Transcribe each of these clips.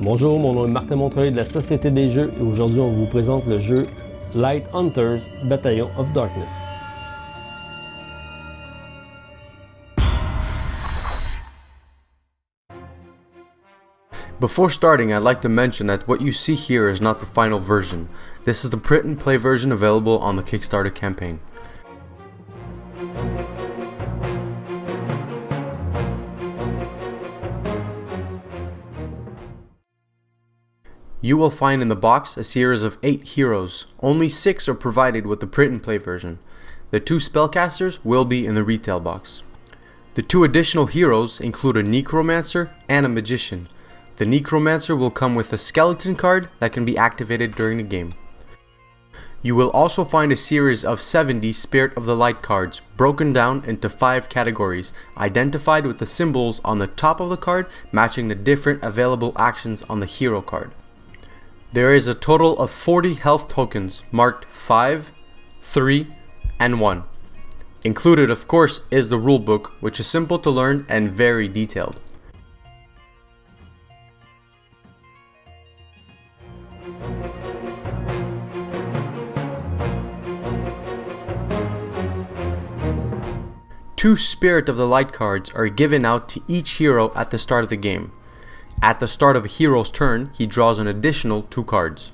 Bonjour, mon nom est Martin Montreuil de la Société des Jeux et aujourd'hui on vous présente le jeu Light Hunters Battalion of Darkness. Before starting, I'd like to mention that what you see here is not the final version. This is the print and play version available on the Kickstarter campaign. You will find in the box a series of 8 heroes. Only 6 are provided with the print and play version. The 2 spellcasters will be in the retail box. The 2 additional heroes include a necromancer and a magician. The necromancer will come with a skeleton card that can be activated during the game. You will also find a series of 70 Spirit of the Light cards broken down into 5 categories, identified with the symbols on the top of the card matching the different available actions on the hero card. There is a total of 40 health tokens marked 5, 3, and 1. Included, of course, is the rulebook, which is simple to learn and very detailed. Two Spirit of the Light cards are given out to each hero at the start of the game. At the start of a hero's turn, he draws an additional 2 cards.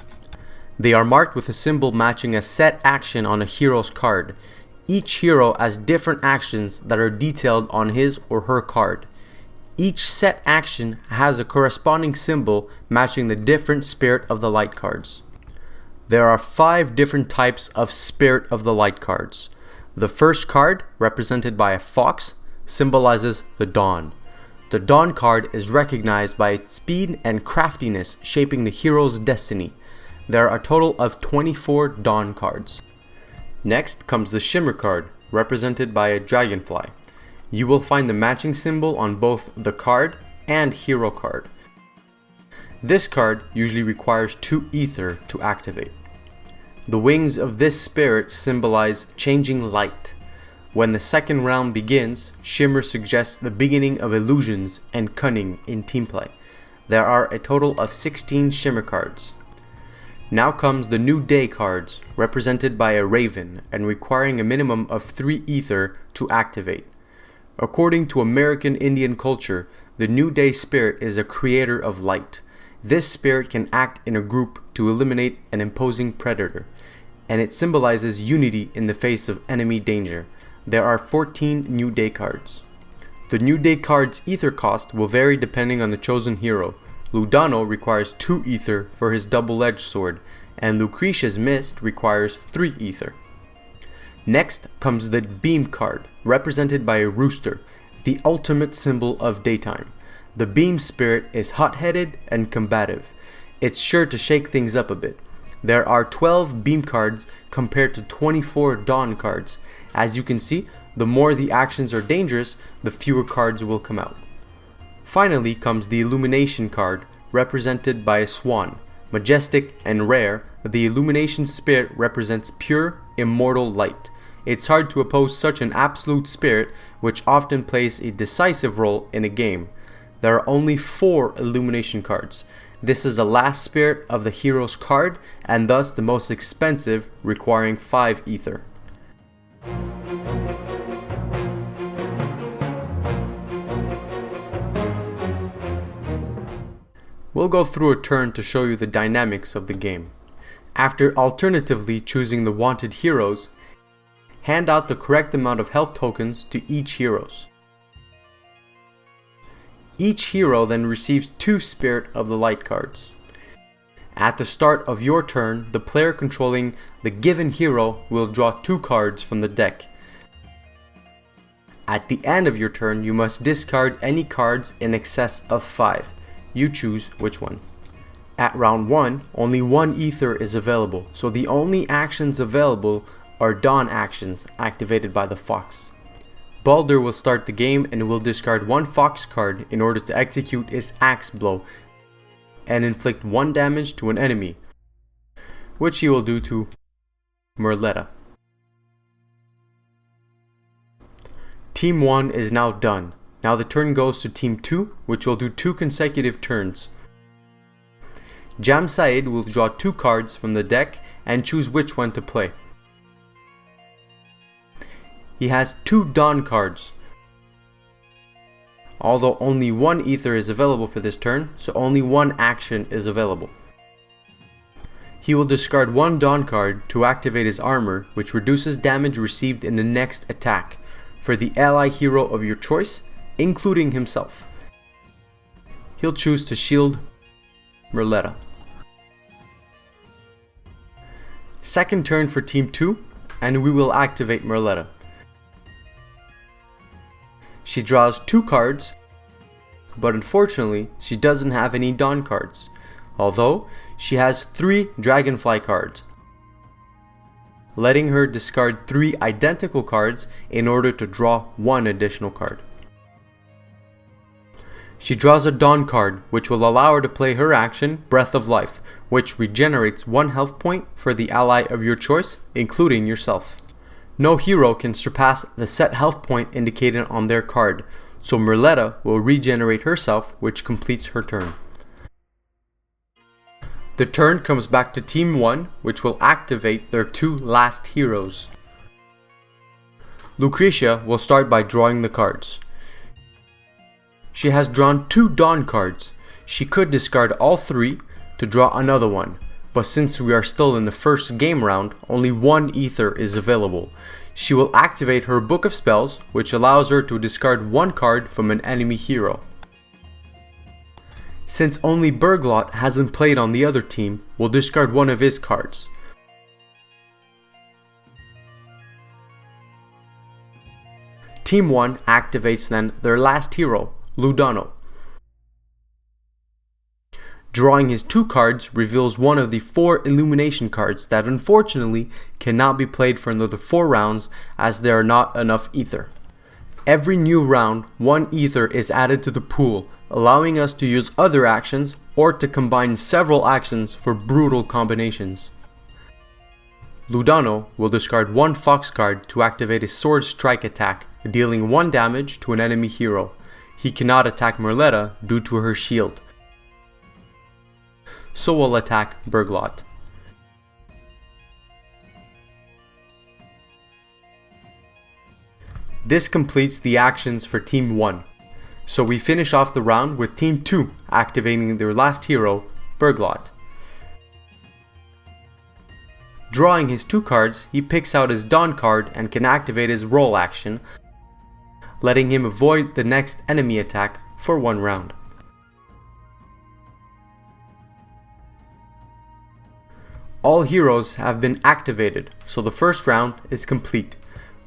They are marked with a symbol matching a set action on a hero's card. Each hero has different actions that are detailed on his or her card. Each set action has a corresponding symbol matching the different Spirit of the Light cards. There are 5 different types of Spirit of the Light cards. The first card, represented by a fox, symbolizes the dawn. The Dawn card is recognized by its speed and craftiness shaping the hero's destiny. There are a total of 24 Dawn cards. Next comes the Shimmer card, represented by a dragonfly. You will find the matching symbol on both the card and hero card. This card usually requires 2 ether to activate. The wings of this spirit symbolize changing light. When the second round begins, Shimmer suggests the beginning of illusions and cunning in team play. There are a total of 16 Shimmer cards. Now comes the New Day cards, represented by a raven and requiring a minimum of 3 ether to activate. According to American Indian culture, the New Day spirit is a creator of light. This spirit can act in a group to eliminate an imposing predator, and it symbolizes unity in the face of enemy danger. There are 14 New Day cards. The New Day card's ether cost will vary depending on the chosen hero. Ludano requires 2 ether for his double-edged sword, and Lucretia's Mist requires 3 ether. Next comes the Beam card, represented by a rooster, the ultimate symbol of daytime. The Beam spirit is hot-headed and combative. It's sure to shake things up a bit. There are 12 Beam cards compared to 24 Dawn cards. As you can see, the more the actions are dangerous, the fewer cards will come out. Finally comes the Illumination card, represented by a swan. Majestic and rare, the Illumination Spirit represents pure, immortal light. It's hard to oppose such an absolute spirit, which often plays a decisive role in a game. There are only 4 Illumination cards. This is the last spirit of the hero's card, and thus the most expensive, requiring 5 ether. We'll go through a turn to show you the dynamics of the game. After alternatively choosing the wanted heroes, hand out the correct amount of health tokens to each heroes. Each hero then receives 2 Spirit of the Light cards. At the start of your turn, the player controlling the given hero will draw 2 cards from the deck. At the end of your turn, you must discard any cards in excess of 5. You choose which one. At round 1, only 1 ether is available, so the only actions available are Dawn actions activated by the fox. Baldur will start the game and will discard 1 fox card in order to execute his axe blow and inflict 1 damage to an enemy, which he will do to Merletta. Team 1 is now done. Now the turn goes to Team 2, which will do 2 consecutive turns. Jam Said will draw 2 cards from the deck and choose which one to play. He has 2 Dawn cards, although only 1 ether is available for this turn, so only 1 action is available. He will discard 1 Dawn card to activate his armor, which reduces damage received in the next attack for the ally hero of your choice, including himself. He'll choose to shield Merletta. Second turn for Team 2, and we will activate Merletta. She draws 2 cards, but unfortunately she doesn't have any Dawn cards, although she has 3 Dragonfly cards, letting her discard 3 identical cards in order to draw 1 additional card. She draws a Dawn card, which will allow her to play her action, Breath of Life, which regenerates 1 health point for the ally of your choice, including yourself. No hero can surpass the set health point indicated on their card, so Merletta will regenerate herself, which completes her turn. The turn comes back to Team 1, which will activate their 2 last heroes. Lucretia will start by drawing the cards. She has drawn 2 Dawn cards. She could discard all 3 to draw another one, but since we are still in the first game round, only 1 ether is available. She will activate her Book of Spells, which allows her to discard 1 card from an enemy hero. Since only Berglot hasn't played on the other team, we'll discard 1 of his cards. Team 1 activates then their last hero, Ludano. Drawing his 2 cards reveals one of the 4 Illumination cards that unfortunately cannot be played for another 4 rounds as there are not enough ether. Every new round, 1 ether is added to the pool, allowing us to use other actions or to combine several actions for brutal combinations. Ludano will discard 1 Fox card to activate a Sword Strike attack, dealing 1 damage to an enemy hero. He cannot attack Merletta due to her shield, so will attack Berglot. This completes the actions for Team 1, so we finish off the round with Team 2 activating their last hero, Berglot. Drawing his 2 cards, he picks out his Dawn card and can activate his roll action, letting him avoid the next enemy attack for 1 round. All heroes have been activated, so the first round is complete.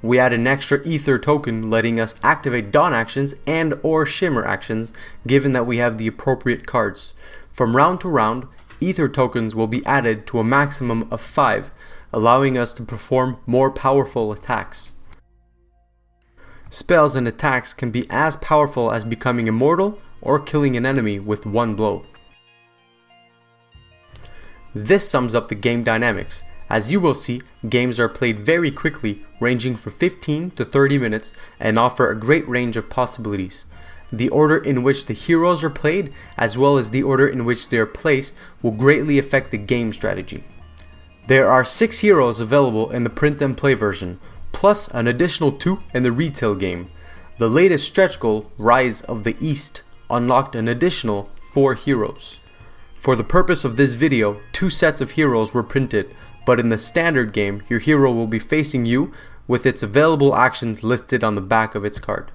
We add an extra ether token letting us activate Dawn actions and or Shimmer actions given that we have the appropriate cards. From round to round, ether tokens will be added to a maximum of 5, allowing us to perform more powerful attacks. Spells and attacks can be as powerful as becoming immortal or killing an enemy with 1 blow. This sums up the game dynamics. As you will see, games are played very quickly, ranging from 15 to 30 minutes, and offer a great range of possibilities. The order in which the heroes are played, as well as the order in which they are placed, will greatly affect the game strategy. There are 6 heroes available in the print and play version, plus an additional 2 in the retail game. The latest stretch goal, Rise of the East, unlocked an additional 4 heroes. For the purpose of this video, 2 sets of heroes were printed, but in the standard game, your hero will be facing you with its available actions listed on the back of its card.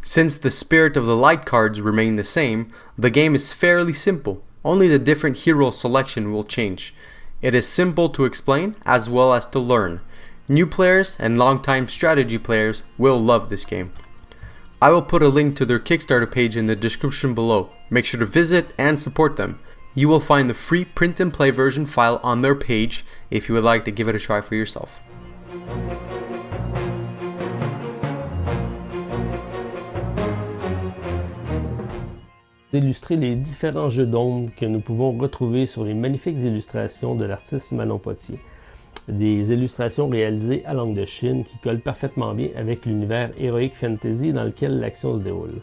Since the Spirit of the Light cards remain the same, the game is fairly simple, only the different hero selection will change. It is simple to explain as well as to learn. New players and long-time strategy players will love this game. I will put a link to their Kickstarter page in the description below. Make sure to visit and support them. You will find the free print and play version file on their page if you would like to give it a try for yourself. Illustrer les différents jeux d'ombre que nous pouvons retrouver sur les magnifiques illustrations de l'artiste Manon Potier. Des illustrations réalisées à l'angle de Chine qui collent parfaitement bien avec l'univers héroïque fantasy dans lequel l'action se déroule.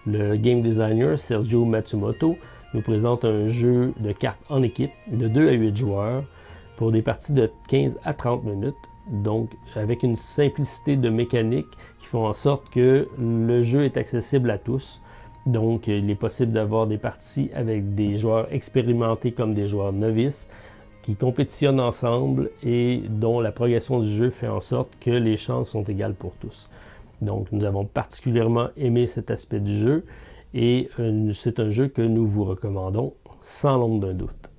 Le game designer Sergio Matsumoto nous présente un jeu de cartes en équipe de 2 à 8 joueurs pour des parties de 15 à 30 minutes, donc avec une simplicité de mécanique qui font en sorte que le jeu est accessible à tous. Donc, il est possible d'avoir des parties avec des joueurs expérimentés comme des joueurs novices qui compétitionnent ensemble et dont la progression du jeu fait en sorte que les chances sont égales pour tous. Donc, nous avons particulièrement aimé cet aspect du jeu et c'est un jeu que nous vous recommandons sans l'ombre d'un doute.